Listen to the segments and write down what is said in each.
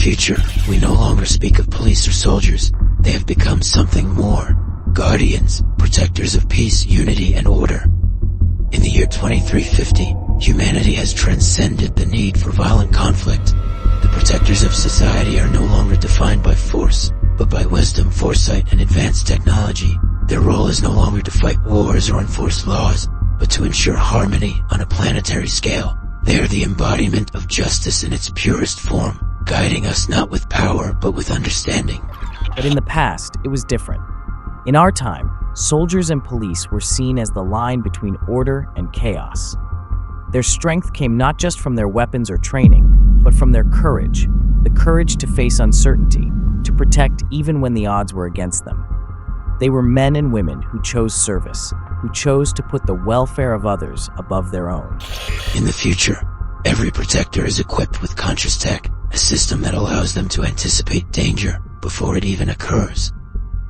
future, we no longer speak of police or soldiers. They have become something more. Guardians, protectors of peace, unity, and order. In the year 2350, humanity has transcended the need for violent conflict. The protectors of society are no longer defined by force, but by wisdom, foresight, and advanced technology. Their role is no longer to fight wars or enforce laws, but to ensure harmony on a planetary scale. They are the embodiment of justice in its purest form, guiding us not with power, but with understanding. But in the past, it was different. In our time, soldiers and police were seen as the line between order and chaos. Their strength came not just from their weapons or training, but from their courage, the courage to face uncertainty, to protect even when the odds were against them. They were men and women who chose service, who chose to put the welfare of others above their own. In the future, every protector is equipped with conscious tech, a system that allows them to anticipate danger before it even occurs.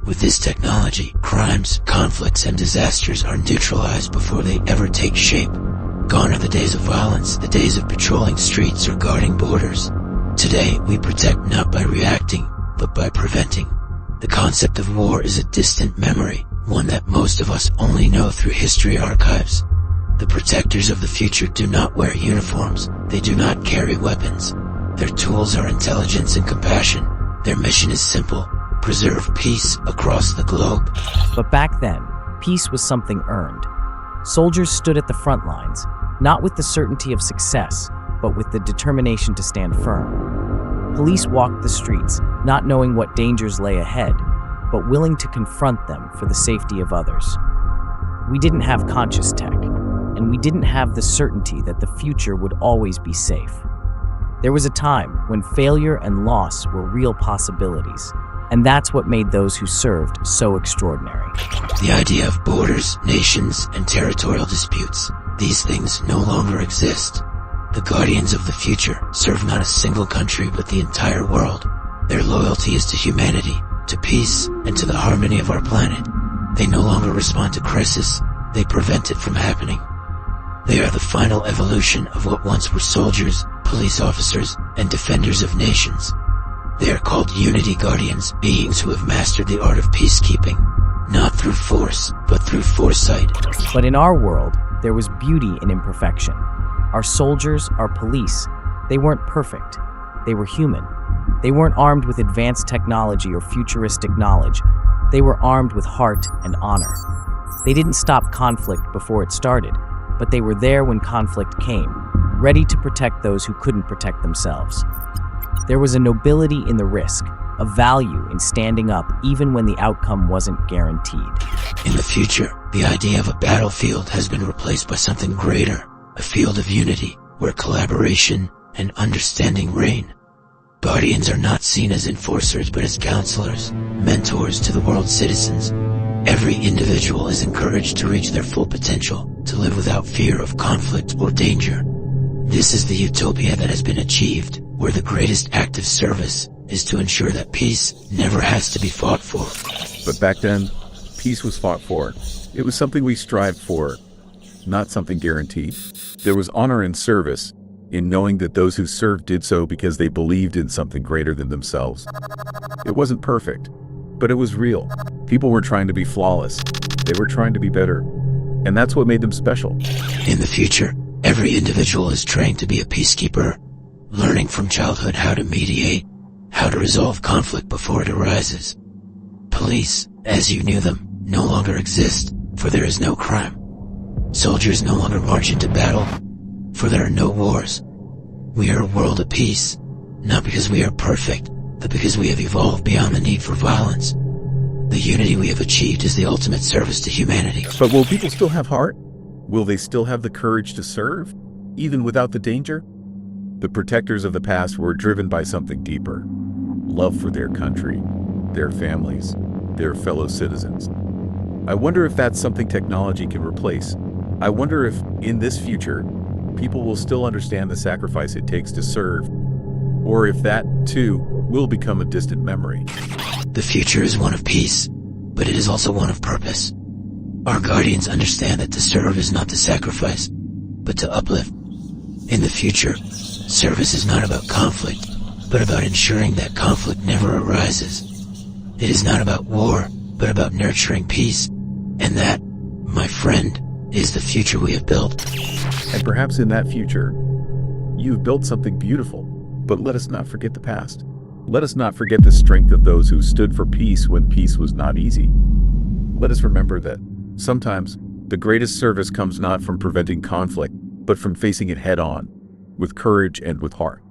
With this technology, crimes, conflicts, and disasters are neutralized before they ever take shape. Gone are the days of violence, the days of patrolling streets or guarding borders. Today, we protect not by reacting, but by preventing. The concept of war is a distant memory, one that most of us only know through history archives. The protectors of the future do not wear uniforms, they do not carry weapons. Their tools are intelligence and compassion. Their mission is simple: preserve peace across the globe. But back then, peace was something earned. Soldiers stood at the front lines, not with the certainty of success, but with the determination to stand firm. Police walked the streets, not knowing what dangers lay ahead, but willing to confront them for the safety of others. We didn't have conscious tech, and we didn't have the certainty that the future would always be safe. There was a time when failure and loss were real possibilities, and that's what made those who served so extraordinary. The idea of borders, nations, and territorial disputes, these things no longer exist. The guardians of the future serve not a single country but the entire world. Their loyalty is to humanity, to peace, and to the harmony of our planet. They no longer respond to crisis, they prevent it from happening. They are the final evolution of what once were soldiers, police officers, and defenders of nations. They are called Unity Guardians, beings who have mastered the art of peacekeeping, not through force, but through foresight. But in our world, there was beauty in imperfection. Our soldiers, our police, they weren't perfect. They were human. They weren't armed with advanced technology or futuristic knowledge. They were armed with heart and honor. They didn't stop conflict before it started, but they were there when conflict came, ready to protect those who couldn't protect themselves. There was a nobility in the risk, a value in standing up even when the outcome wasn't guaranteed. In the future, the idea of a battlefield has been replaced by something greater, a field of unity where collaboration and understanding reign. Guardians are not seen as enforcers but as counselors, mentors to the world's citizens. Every individual is encouraged to reach their full potential, to live without fear of conflict or danger. This is the utopia that has been achieved, where the greatest act of service is to ensure that peace never has to be fought for. But back then, peace was fought for. It was something we strived for, not something guaranteed. There was honor in service, in knowing that those who served did so because they believed in something greater than themselves. It wasn't perfect, but it was real. People were trying to be flawless. They were trying to be better. And that's what made them special. In the future, every individual is trained to be a peacekeeper, learning from childhood how to mediate, how to resolve conflict before it arises. Police, as you knew them, no longer exist, for there is no crime. Soldiers no longer march into battle, for there are no wars. We are a world of peace, not because we are perfect, but because we have evolved beyond the need for violence. The unity we have achieved is the ultimate service to humanity. But will people still have heart? Will they still have the courage to serve, even without the danger? The protectors of the past were driven by something deeper: love for their country, their families, their fellow citizens. I wonder if that's something technology can replace. I wonder if, in this future, people will still understand the sacrifice it takes to serve, or if that, too, will become a distant memory. The future is one of peace, but it is also one of purpose. Our guardians understand that to serve is not to sacrifice, but to uplift. In the future, service is not about conflict, but about ensuring that conflict never arises. It is not about war, but about nurturing peace. And that, my friend, is the future we have built. And perhaps in that future, you've built something beautiful. But let us not forget the past. Let us not forget the strength of those who stood for peace when peace was not easy. Let us remember that sometimes the greatest service comes not from preventing conflict, but from facing it head on, with courage and with heart.